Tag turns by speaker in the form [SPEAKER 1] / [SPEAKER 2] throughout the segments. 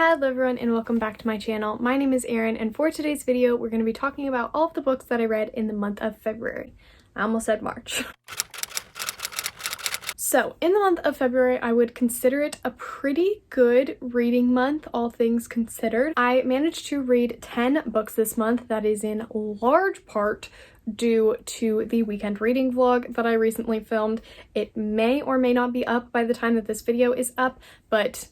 [SPEAKER 1] Hello everyone and welcome back to my channel. My name is Erin and for today's video we're going to be talking about all of the books that I read in the month of February. I almost said March. So in the month of February I would consider it a pretty good reading month, all things considered. I managed to read 10 books this month. That is in large part due to the weekend reading vlog that I recently filmed. It may or may not be up by the time that this video is up, but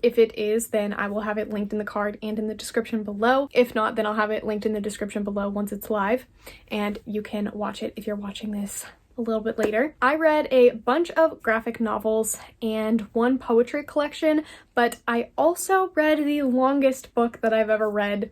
[SPEAKER 1] if it is, then I will have it linked in the card and in the description below. If not, then I'll have it linked in the description below once it's live, and you can watch it if you're watching this a little bit later. I read a bunch of graphic novels and one poetry collection, but I also read the longest book that I've ever read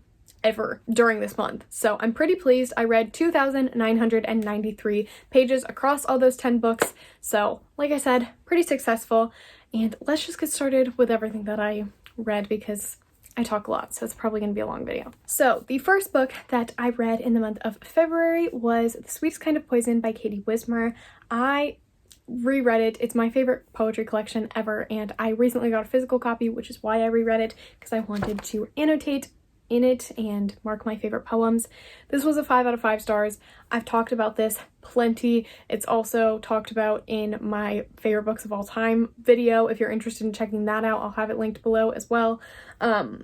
[SPEAKER 1] during this month. So I'm pretty pleased. I read 2,993 pages across all those 10 books. So like I said, pretty successful. And let's just get started with everything that I read because I talk a lot, so it's probably going to be a long video. So the first book that I read in the month of February was The Sweetest Kind of Poison by Katie Wismer. I reread it. It's my favorite poetry collection ever, and I recently got a physical copy, which is why I reread it, because I wanted to annotate in it and mark my favorite poems. This was a 5 out of 5 stars. I've talked about this plenty. It's also talked about in my favorite books of all time video. If you're interested in checking that out, I'll have it linked below as well. But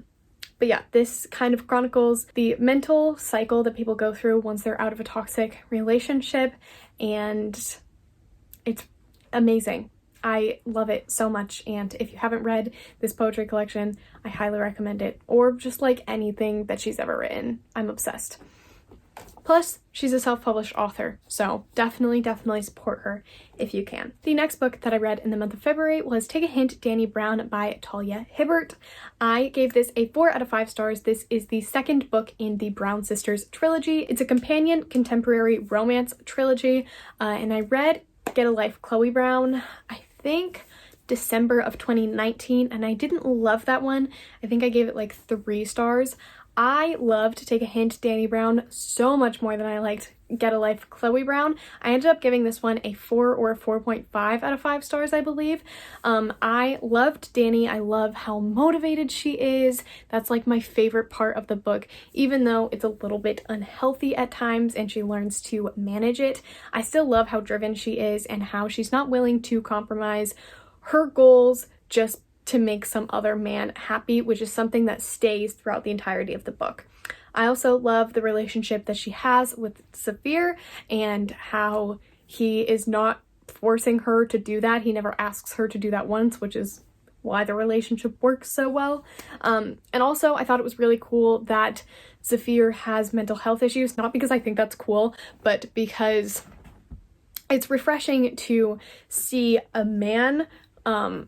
[SPEAKER 1] yeah, this kind of chronicles the mental cycle that people go through once they're out of a toxic relationship, and it's amazing. I love it so much, and if you haven't read this poetry collection, I highly recommend it, or just like anything that she's ever written. I'm obsessed. Plus, she's a self-published author, so definitely support her if you can. The next book that I read in the month of February was Take a Hint, Danny Brown by Talia Hibbert. I gave this a 4 out of 5 stars. This is the second book in the Brown Sisters trilogy. It's a companion contemporary romance trilogy, and I read Get a Life, Chloe Brown, I think December of 2019, and I didn't love that one. I think I gave it like 3 stars. I loved Take a Hint, Danny Brown so much more than I liked Get a Life, Chloe Brown. I ended up giving this one a 4 or a 4.5 out of 5 stars, I believe. I loved Danny. I love how motivated she is. That's like my favorite part of the book. Even though it's a little bit unhealthy at times and she learns to manage it, I still love how driven she is and how she's not willing to compromise her goals just to make some other man happy, which is something that stays throughout the entirety of the book. I also love the relationship that she has with Zafir and how he is not forcing her to do that. He never asks her to do that once, which is why the relationship works so well. And also I thought it was really cool that Zafir has mental health issues, not because I think that's cool, but because it's refreshing to see a man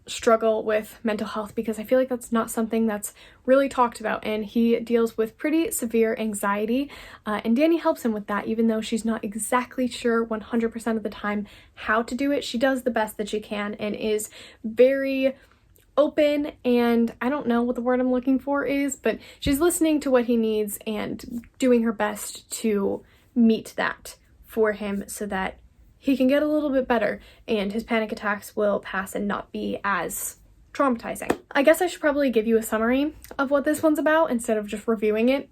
[SPEAKER 1] struggle with mental health, because I feel like that's not something that's really talked about, and he deals with pretty severe anxiety, and Danny helps him with that. Even though she's not exactly sure 100% of the time how to do it, she does the best that she can and is very open, and I don't know what the word I'm looking for is, but she's listening to what he needs and doing her best to meet that for him so that he can get a little bit better and his panic attacks will pass and not be as traumatizing. I guess I should probably give you a summary of what this one's about instead of just reviewing it.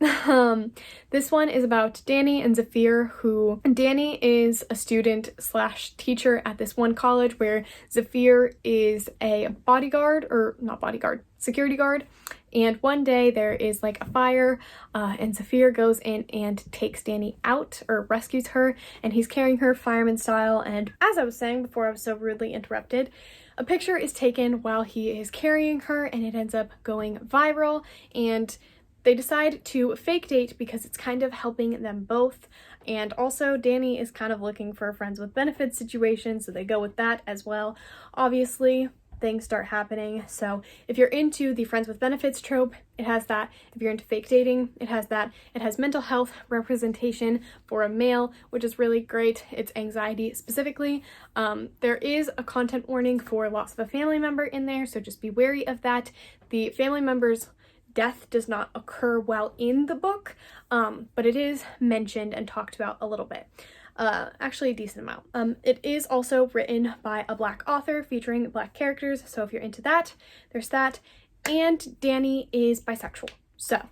[SPEAKER 1] This one is about Danny and Zafir, who Danny is a student slash teacher at this one college where Zafir is a bodyguard, or not bodyguard, security guard. And one day there is like a fire, and Zafir goes in and takes Danny out, or rescues her, and he's carrying her fireman style. And as I was saying before I was so rudely interrupted, a picture is taken while he is carrying her and it ends up going viral, and they decide to fake date because it's kind of helping them both. And also Danny is kind of looking for a friends with benefits situation, so they go with that as well. Obviously things start happening. So if you're into the friends with benefits trope, it has that. If you're into fake dating, it has that. It has mental health representation for a male, which is really great. It's anxiety specifically. There is a content warning for loss of a family member in there, so just be wary of that. The family member's death does not occur while in the book, but it is mentioned and talked about a little bit. Actually a decent amount. It is also written by a Black author featuring Black characters, so if you're into that, there's that. and Danny is bisexual. So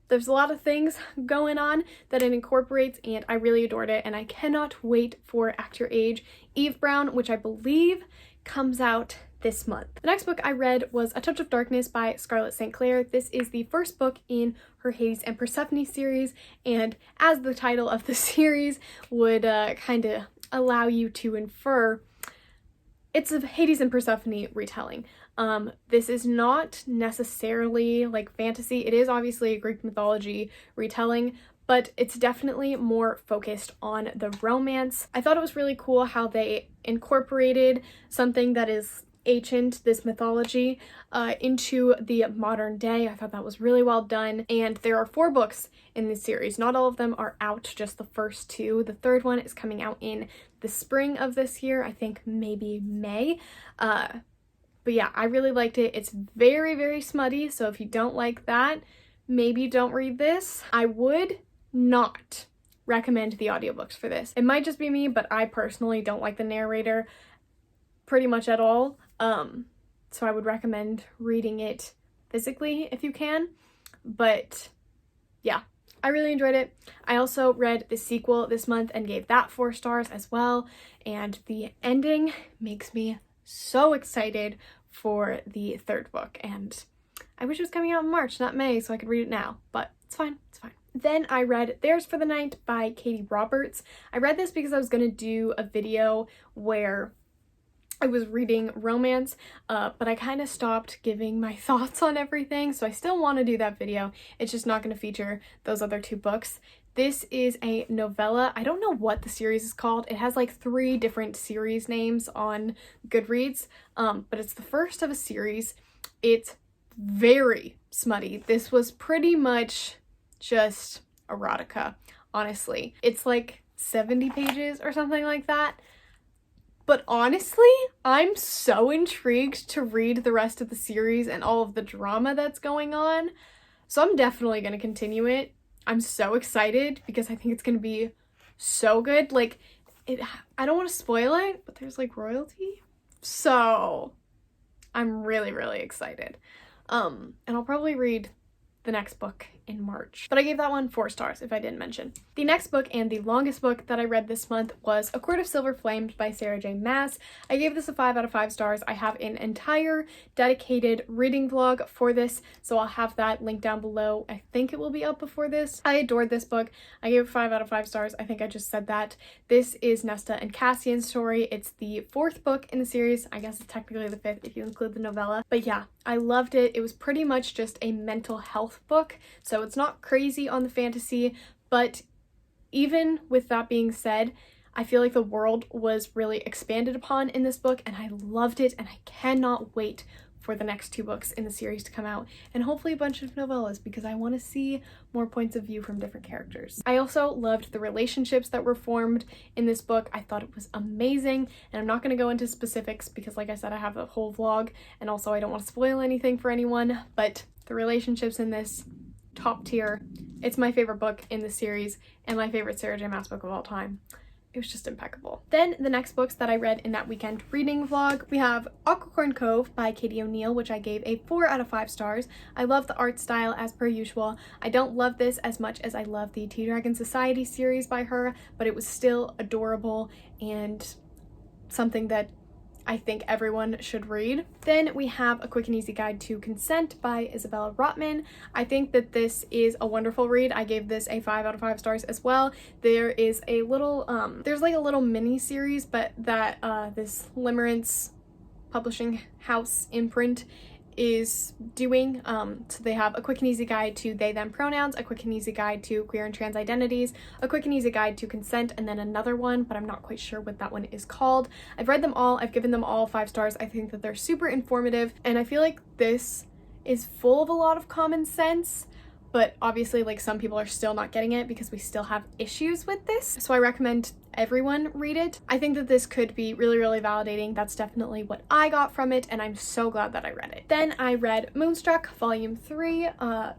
[SPEAKER 1] there's a lot of things going on that it incorporates, and I really adored it, and I cannot wait for Act Your Age Eve Brown, which I believe comes out this month. The next book I read was A Touch of Darkness by Scarlett St. Clair. This is the first book in her Hades and Persephone series, and as the title of the series would kind of allow you to infer, it's a Hades and Persephone retelling. This is not necessarily like fantasy. It is obviously a Greek mythology retelling, but it's definitely more focused on the romance. I thought it was really cool how they incorporated something that is ancient, this mythology, into the modern day. I thought that was really well done. And there are 4 books in this series. Not all of them are out, just the first 2. The third one is coming out in the spring of this year, I think maybe May. But yeah, I really liked it. It's very, very smutty, so if you don't like that, maybe don't read this. I would not recommend the audiobooks for this. It might just be me, but I personally don't like the narrator pretty much at all. So I would recommend reading it physically if you can. But yeah, I really enjoyed it. I also read the sequel this month and gave that 4 stars as well. And the ending makes me so excited for the 3rd book, and I wish it was coming out in March, not May, so I could read it now, but it's fine, it's fine. Then I read Theirs for the Night by Katie Roberts. I read this because I was going to do a video where I was reading romance, but I kind of stopped giving my thoughts on everything, so I still want to do that video. It's just not going to feature those other 2 books. This is a novella. I don't know what the series is called. It has like 3 different series names on Goodreads, but it's the first of a series. It's very smutty. This was pretty much just erotica, honestly. It's like 70 pages or something like that. But honestly, I'm so intrigued to read the rest of the series and all of the drama that's going on. So I'm definitely going to continue it. I'm so excited because I think it's going to be so good. Like, I don't want to spoil it, but there's like royalty. So I'm really, really excited. And I'll probably read the next book in March. But I gave that one 4 stars, if I didn't mention. The next book and the longest book that I read this month was A Court of Silver Flames by Sarah J. Maas. I gave this a 5 out of 5 stars. I have an entire dedicated reading vlog for this, so I'll have that linked down below. I think it will be up before this. I adored this book. I gave it 5 out of 5 stars. I think I just said that. This is Nesta and Cassian's story. It's the 4th book in the series. I guess it's technically the 5th if you include the novella. But yeah, I loved it. It was pretty much just a mental health book, so it's not crazy on the fantasy, but even with that being said, I feel like the world was really expanded upon in this book, and I loved it, and I cannot wait for the next 2 books in the series to come out, and hopefully a bunch of novellas, because I want to see more points of view from different characters. I also loved the relationships that were formed in this book. I thought it was amazing, and I'm not going to go into specifics because, like I said, I have a whole vlog, and also I don't want to spoil anything for anyone, but the relationships in this, top tier. It's my favorite book in the series, and my favorite Sarah J. Maas book of all time. It was just impeccable. Then the next books that I read in that weekend reading vlog, we have Acorn Cove by Katie O'Neill, which I gave a 4 out of 5 stars. I love the art style as per usual. I don't love this as much as I love the Tea Dragon Society series by her, but it was still adorable and something that I think everyone should read. Then we have A Quick and Easy Guide to Consent by Isabella Rotman. I think that this is a wonderful read. I gave this a 5 out of 5 stars as well. There is a little, there's like a little mini series, but that this Limerence publishing house imprint is doing. So they have A Quick and Easy Guide to They Them Pronouns, A Quick and Easy Guide to Queer and Trans Identities, A Quick and Easy Guide to Consent, and then another one, but I'm not quite sure what that one is called. I've read them all. I've given them all 5 stars. I think that they're super informative, and I feel like this is full of a lot of common sense, but obviously like some people are still not getting it because we still have issues with this. So I recommend everyone read it. I think that this could be really, really validating. That's definitely what I got from it, and I'm so glad that I read it. Then I read Moonstruck Volume 3,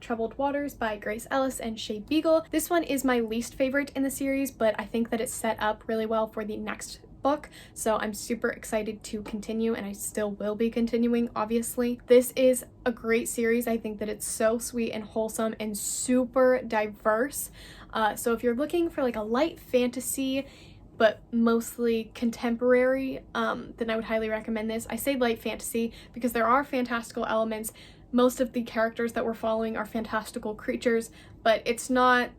[SPEAKER 1] Troubled Waters by Grace Ellis and Shay Beagle. This one is my least favorite in the series, but I think that it's set up really well for the next book, so I'm super excited to continue, and I still will be continuing, obviously. This is a great series. I think that it's so sweet and wholesome and super diverse. So if you're looking for like a light fantasy but mostly contemporary, then I would highly recommend this. I say light fantasy because there are fantastical elements. Most of the characters that we're following are fantastical creatures, but it's not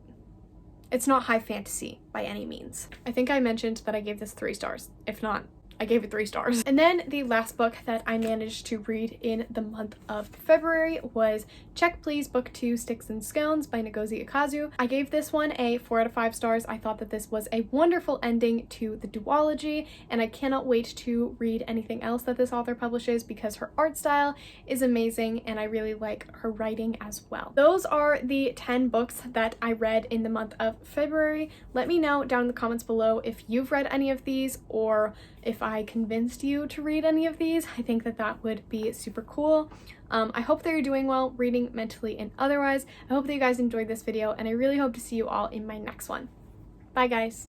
[SPEAKER 1] high fantasy by any means. I think I mentioned that I gave this 3 stars. If not, I gave it 3 stars. And then the last book that I managed to read in the month of February was Check Please Book 2 Sticks and Scones by Ngozi Akazu. I gave this one a 4 out of 5 stars. I thought that this was a wonderful ending to the duology, and I cannot wait to read anything else that this author publishes because her art style is amazing and I really like her writing as well. Those are the 10 books that I read in the month of February. Let me know down in the comments below if you've read any of these or if I convinced you to read any of these. I think that that would be super cool. I hope that you're doing well, reading, mentally, and otherwise. I hope that you guys enjoyed this video, and I really hope to see you all in my next one. Bye, guys.